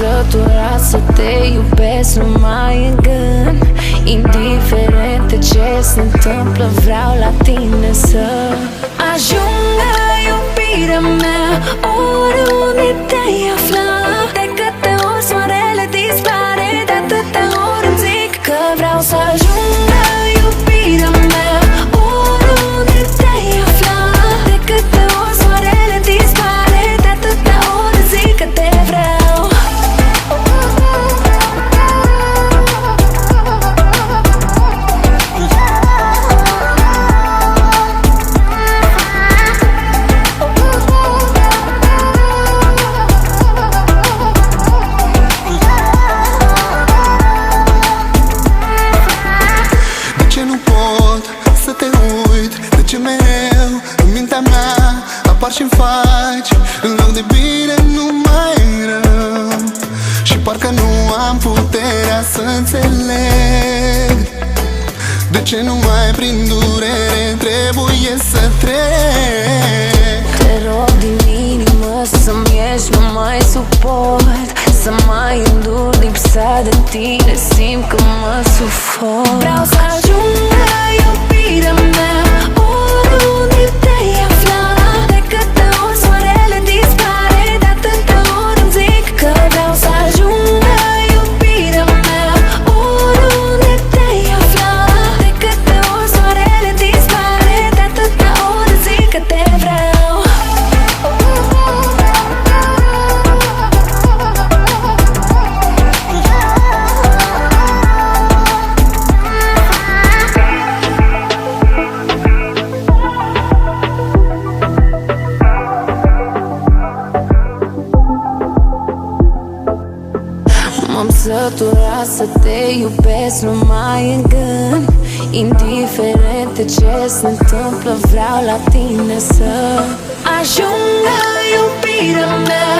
săturat să te iubesc numai în gând. Indiferent de ce se întâmplă, vreau la tine să ajungă iubirea mea oriunde te-ai afla. De câte ori soarele dispare, de atâtea ori îmi zic că vreau să ajungă iubirea mea oriunde te-ai afla. De câte ori soarele dispare, de atâtea ori îmi zic că te vreau. Și-mi faci în loc de bine numai rău. Și parcă nu am puterea să înțeleg de ce numai prin durere trebuie să trec. Te rog din inimă să-mi ieși, nu mai suport să mai îndur lipsa de tine, simt că mă sufoc. Vreau să ajungă iubirea mea oriunde te-ai afla. De câte ori soarele dispare, de atâtea ori îmi zic că vreau să ajungă iubirea mea oriunde te-ai afla. De câte ori soarele dispare, de atâtea ori îmi zic că te vreau. M-am săturat să te iubesc numai în gând. Indiferent de ce se întâmplă, vreau la tine să ajungă iubirea mea